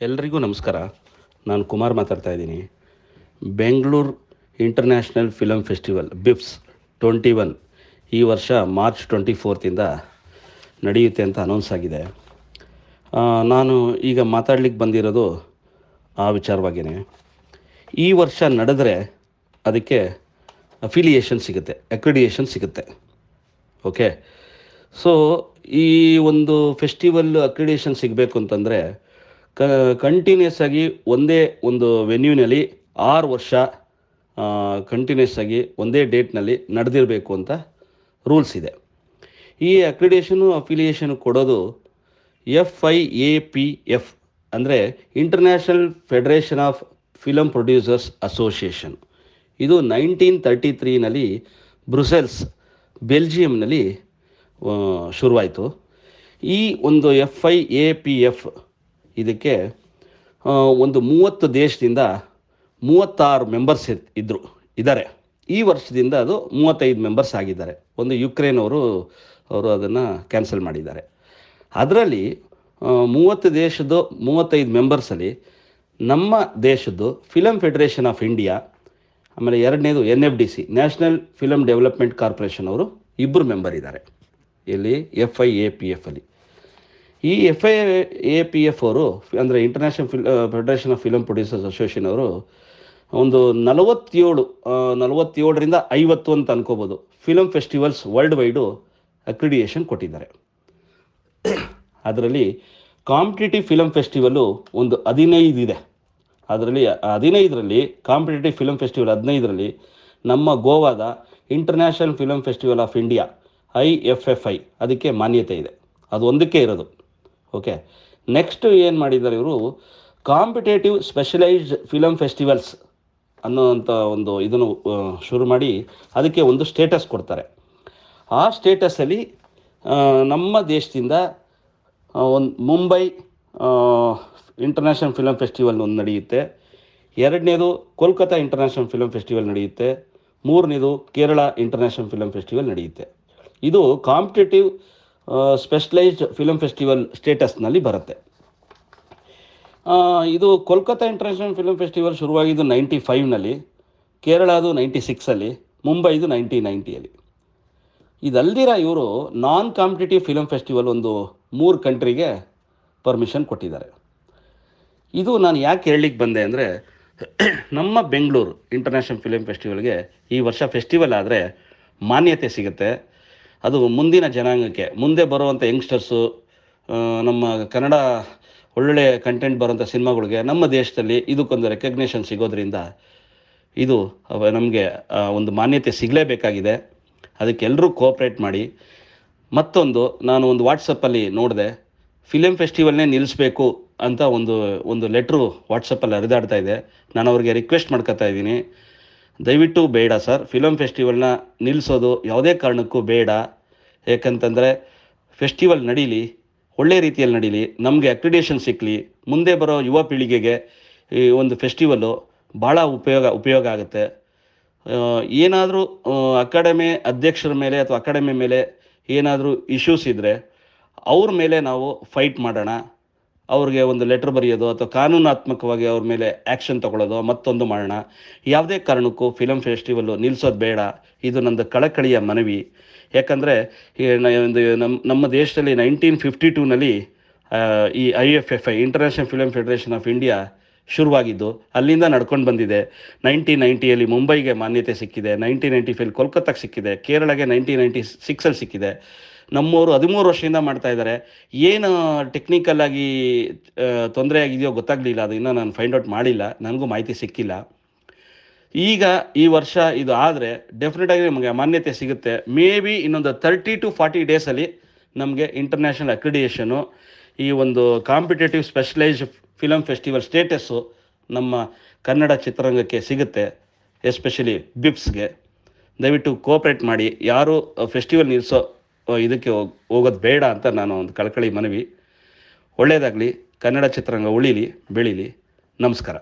ಎಲ್ರಿಗೂ ನಮಸ್ಕಾರ. ನಾನು ಕುಮಾರ್ ಮಾತಾಡ್ತಾ ಇದ್ದೀನಿ. ಬೆಂಗಳೂರು ಇಂಟರ್ನ್ಯಾಷನಲ್ ಫಿಲಮ್ ಫೆಸ್ಟಿವಲ್ ಬಿಫ್ಸ್ 21 ಈ ವರ್ಷ ಮಾರ್ಚ್ 24 ನಡೆಯುತ್ತೆ ಅಂತ ಅನೌನ್ಸ್ ಆಗಿದೆ. ನಾನು ಈಗ ಮಾತಾಡ್ಲಿಕ್ಕೆ ಬಂದಿರೋದು ಆ ವಿಚಾರವಾಗಿಯೇ. ಈ ವರ್ಷ ನಡೆದರೆ ಅದಕ್ಕೆ ಅಫಿಲಿಯೇಷನ್ ಸಿಗುತ್ತೆ, ಅಕ್ರಿಡಿಯೇಷನ್ ಸಿಗುತ್ತೆ. ಓಕೆ, ಸೊ ಈ ಒಂದು ಫೆಸ್ಟಿವಲ್ ಅಕ್ರಿಡಿಯೇಷನ್ ಸಿಗಬೇಕು ಅಂತಂದರೆ ಕಂಟಿನ್ಯೂಸ್ ಆಗಿ ಒಂದೇ ಒಂದು ವೆನ್ಯೂನಲ್ಲಿ 6 ವರ್ಷ ಕಂಟಿನ್ಯೂಸ್ ಆಗಿ ಒಂದೇ ಡೇಟ್ನಲ್ಲಿ ನಡೆದಿರಬೇಕು ಅಂತ ರೂಲ್ಸ್ ಇದೆ. ಈ ಅಕ್ರಿಡೇಷನು ಅಫಿಲಿಯೇಷನ್ ಕೊಡೋದು FIAPF ಅಂದರೆ international federation of film producers association. ಇದು 1933 ಬ್ರುಸೆಲ್ಸ್ ಬೆಲ್ಜಿಯಂನಲ್ಲಿ ಶುರುವಾಯಿತು. ಈ ಒಂದು FIAPF ಇದಕ್ಕೆ ಒಂದು 30 ದೇಶದಿಂದ 36 ಮೆಂಬರ್ಸ್ ಇದ್ದಾರೆ. ಈ ವರ್ಷದಿಂದ ಅದು 35 ಮೆಂಬರ್ಸ್ ಆಗಿದ್ದಾರೆ. ಒಂದು ಯುಕ್ರೇನ್ ಅವರು ಅದನ್ನು ಕ್ಯಾನ್ಸಲ್ ಮಾಡಿದ್ದಾರೆ. ಅದರಲ್ಲಿ 30 ದೇಶದ್ದು 35 ಮೆಂಬರ್ಸಲ್ಲಿ ನಮ್ಮ ದೇಶದ್ದು ಫಿಲಮ್ ಫೆಡರೇಷನ್ ಆಫ್ ಇಂಡಿಯಾ, ಆಮೇಲೆ ಎರಡನೇದು NFDC national film development corporation ಅವರು 2 ಮೆಂಬರ್ ಇದ್ದಾರೆ. ಇಲ್ಲಿ FIAPF ಅಲ್ಲಿ. ಈ FIAPF ಅವರು ಅಂದರೆ international federation of film producers association ಅವರು ಒಂದು 47ರಿಂದ 50 ಅಂತ ಅನ್ಕೋಬೋದು film festivals world wide accreditation ಕೊಟ್ಟಿದ್ದಾರೆ. ಅದರಲ್ಲಿ ಕಾಂಪಿಟೇಟಿವ್ ಫಿಲಮ್ ಫೆಸ್ಟಿವಲ್ಲು ಒಂದು 15 ಇದೆ. ಅದರಲ್ಲಿ 15ರಲ್ಲಿ ಕಾಂಪಿಟೇಟಿವ್ ಫಿಲಮ್ ಫೆಸ್ಟಿವಲ್ 15ರಲ್ಲಿ ನಮ್ಮ ಗೋವಾದ international film festival of India IFFI ಅದಕ್ಕೆ ಮಾನ್ಯತೆ ಇದೆ. ಅದು ಒಂದಕ್ಕೆ ಇರೋದು. ಓಕೆ, ನೆಕ್ಸ್ಟ್ ಏನು ಮಾಡಿದ್ದಾರೆ ಇವರು, ಕಾಂಪಿಟೇಟಿವ್ ಸ್ಪೆಷಲೈಸ್ಡ್ ಫಿಲಮ್ ಫೆಸ್ಟಿವಲ್ಸ್ ಅನ್ನೋವಂಥ ಒಂದು ಇದನ್ನು ಶುರು ಮಾಡಿ ಅದಕ್ಕೆ ಒಂದು ಸ್ಟೇಟಸ್ ಕೊಡ್ತಾರೆ. ಆ ಸ್ಟೇಟಸಲ್ಲಿ ನಮ್ಮ ದೇಶದಿಂದ ಒಂದು ಮುಂಬೈ ಇಂಟರ್ನ್ಯಾಷನಲ್ ಫಿಲಮ್ ಫೆಸ್ಟಿವಲ್ ಒಂದು ನಡೆಯುತ್ತೆ. ಎರಡನೇದು ಕೋಲ್ಕತ್ತಾ ಇಂಟರ್ನ್ಯಾಷನಲ್ ಫಿಲಮ್ ಫೆಸ್ಟಿವಲ್ ನಡೆಯುತ್ತೆ. ಮೂರನೇದು ಕೇರಳ ಇಂಟರ್ನ್ಯಾಷನಲ್ ಫಿಲಮ್ ಫೆಸ್ಟಿವಲ್ ನಡೆಯುತ್ತೆ. ಇದು ಕಾಂಪಿಟೇಟಿವ್ ಸ್ಪೆಷಲೈಸ್ಡ್ ಫಿಲಮ್ ಫೆಸ್ಟಿವಲ್ ಸ್ಟೇಟಸ್ನಲ್ಲಿ ಬರುತ್ತೆ. ಇದು ಕೋಲ್ಕತ್ತಾ ಇಂಟರ್ನ್ಯಾಷನಲ್ ಫಿಲಮ್ ಫೆಸ್ಟಿವಲ್ ಶುರುವಾಗಿದ್ದು 95ನಲ್ಲಿ, ಕೇರಳದು 96ಅಲ್ಲಿ, ಮುಂಬೈದು 1990ಅಲ್ಲಿ. ಇದಲ್ದಿರ ಇವರು ನಾನ್ ಕಾಂಪಿಟೇಟಿವ್ ಫಿಲಮ್ ಫೆಸ್ಟಿವಲ್ ಒಂದು 3 ಕಂಟ್ರಿಗೆ ಪರ್ಮಿಷನ್ ಕೊಟ್ಟಿದ್ದಾರೆ. ಇದು ನಾನು ಯಾಕೆ ಹೇಳಲಿಕ್ಕೆ ಬಂದೆ ಅಂದರೆ, ನಮ್ಮ ಬೆಂಗಳೂರು ಇಂಟರ್ನ್ಯಾಷನಲ್ ಫಿಲಮ್ ಫೆಸ್ಟಿವಲ್ಗೆ ಈ ವರ್ಷ ಫೆಸ್ಟಿವಲ್ ಆದರೆ ಮಾನ್ಯತೆ ಸಿಗುತ್ತೆ. ಅದು ಮುಂದಿನ ಜನಾಂಗಕ್ಕೆ, ಮುಂದೆ ಬರುವಂಥ ಯಂಗ್ಸ್ಟರ್ಸು, ನಮ್ಮ ಕನ್ನಡ ಒಳ್ಳೊಳ್ಳೆ ಕಂಟೆಂಟ್ ಬರುವಂಥ ಸಿನಿಮಾಗಳಿಗೆ ನಮ್ಮ ದೇಶದಲ್ಲಿ ಇದಕ್ಕೊಂದು ರೆಕಗ್ನೇಷನ್ ಸಿಗೋದ್ರಿಂದ ಇದು ನಮಗೆ ಒಂದು ಮಾನ್ಯತೆ ಸಿಗಲೇಬೇಕಾಗಿದೆ. ಅದಕ್ಕೆ ಎಲ್ಲರೂ ಕೋಆಪ್ರೇಟ್ ಮಾಡಿ. ಮತ್ತೊಂದು, ನಾನು ಒಂದು ವಾಟ್ಸಪ್ಪಲ್ಲಿ ನೋಡಿದೆ, ಫಿಲಮ್ ಫೆಸ್ಟಿವಲ್ನೇ ನಿಲ್ಲಿಸಬೇಕು ಅಂತ ಒಂದು ಲೆಟ್ರು ವಾಟ್ಸಪ್ಪಲ್ಲಿ ಹರಿದಾಡ್ತಾ ಇದೆ. ನಾನು ಅವ್ರಿಗೆ ರಿಕ್ವೆಸ್ಟ್ ಮಾಡ್ಕೊತಾ ಇದ್ದೀನಿ, ದಯವಿಟ್ಟು ಬೇಡ ಸರ್, ಫಿಲಮ್ ಫೆಸ್ಟಿವಲ್ನ ನಿಲ್ಲಿಸೋದು ಯಾವುದೇ ಕಾರಣಕ್ಕೂ ಬೇಡ. ಏಕೆಂತಂದರೆ ಫೆಸ್ಟಿವಲ್ ನಡೀಲಿ, ಒಳ್ಳೆ ರೀತಿಯಲ್ಲಿ ನಡೀಲಿ, ನಮಗೆ ಅಕ್ರಿಡೇಷನ್ ಸಿಕ್ಕಲಿ, ಮುಂದೆ ಬರೋ ಯುವ ಪೀಳಿಗೆಗೆ ಈ ಒಂದು ಫೆಸ್ಟಿವಲ್ಲು ಭಾಳ ಉಪಯೋಗ ಆಗುತ್ತೆ. ಏನಾದರೂ ಅಕಾಡೆಮಿ ಅಧ್ಯಕ್ಷರ ಮೇಲೆ ಅಥವಾ ಅಕಾಡೆಮಿ ಮೇಲೆ ಏನಾದರೂ ಇಶ್ಯೂಸ್ ಇದ್ದರೆ ಅವ್ರ ಮೇಲೆ ನಾವು ಫೈಟ್ ಮಾಡೋಣ. ಅವ್ರಿಗೆ ಒಂದು ಲೆಟ್ರ್ ಬರೆಯೋದು ಅಥವಾ ಕಾನೂನಾತ್ಮಕವಾಗಿ ಅವ್ರ ಮೇಲೆ ಆ್ಯಕ್ಷನ್ ತೊಗೊಳ್ಳೋದು ಮತ್ತೊಂದು ಮಾಡೋಣ. ಯಾವುದೇ ಕಾರಣಕ್ಕೂ ಫಿಲಮ್ ಫೆಸ್ಟಿವಲ್ಲು ನಿಲ್ಲಿಸೋದು ಬೇಡ. ಇದು ನಂದು ಕಳಕಳಿಯ ಮನವಿ. ಯಾಕಂದರೆ ನಮ್ಮ ದೇಶದಲ್ಲಿ 1952ನಲ್ಲಿ ಈ IFFI international film federation of India ಶುರುವಾಗಿದ್ದು ಅಲ್ಲಿಂದ ನಡ್ಕೊಂಡು ಬಂದಿದೆ. 1990ಯಲ್ಲಿ ಮುಂಬೈಗೆ ಮಾನ್ಯತೆ ಸಿಕ್ಕಿದೆ, 1995 ಕೋಲ್ಕತ್ತಾಗೆ ಸಿಕ್ಕಿದೆ, ಕೇರಳಗೆ 1996ಅಲ್ಲಿ ಸಿಕ್ಕಿದೆ. ನಮ್ಮವರು 13 ವರ್ಷದಿಂದ ಮಾಡ್ತಾಯಿದ್ದಾರೆ. ಏನು ಟೆಕ್ನಿಕಲ್ಲಾಗಿ ತೊಂದರೆ ಆಗಿದೆಯೋ ಗೊತ್ತಾಗಲಿಲ್ಲ, ಅದು ಇನ್ನೂ ನಾನು ಫೈಂಡ್ ಔಟ್ ಮಾಡಿಲ್ಲ, ನನಗೂ ಮಾಹಿತಿ ಸಿಕ್ಕಿಲ್ಲ. ಈಗ ಈ ವರ್ಷ ಇದು ಆದರೆ ಡೆಫಿನೆಟಾಗಿ ನಮಗೆ ಮಾನ್ಯತೆ ಸಿಗುತ್ತೆ. ಮೇ ಬಿ ಇನ್ನೊಂದು 30 to 40 ಡೇಸಲ್ಲಿ ನಮಗೆ ಇಂಟರ್ನ್ಯಾಷನಲ್ ಅಕ್ರಿಡಿಯೇಷನು, ಈ ಒಂದು competitive specialised film festival status ನಮ್ಮ ಕನ್ನಡ ಚಿತ್ರರಂಗಕ್ಕೆ ಸಿಗುತ್ತೆ, ಎಸ್ಪೆಷಲಿ ಬಿಫ್ಸ್ಗೆ. ದಯವಿಟ್ಟು ಕೋಆಪ್ರೇಟ್ ಮಾಡಿ. ಯಾರು ಫೆಸ್ಟಿವಲ್ ನಿಲ್ಲಿಸೋ ಇದಕ್ಕೆ ಹೋಗೋದು ಬೇಡ ಅಂತ ನಾನು ಒಂದು ಕಳಕಳಿ ಮನವಿ. ಒಳ್ಳೆಯದಾಗಲಿ, ಕನ್ನಡ ಚಿತ್ರರಂಗ ಉಳೀಲಿ, ಬೆಳೀಲಿ. ನಮಸ್ಕಾರ.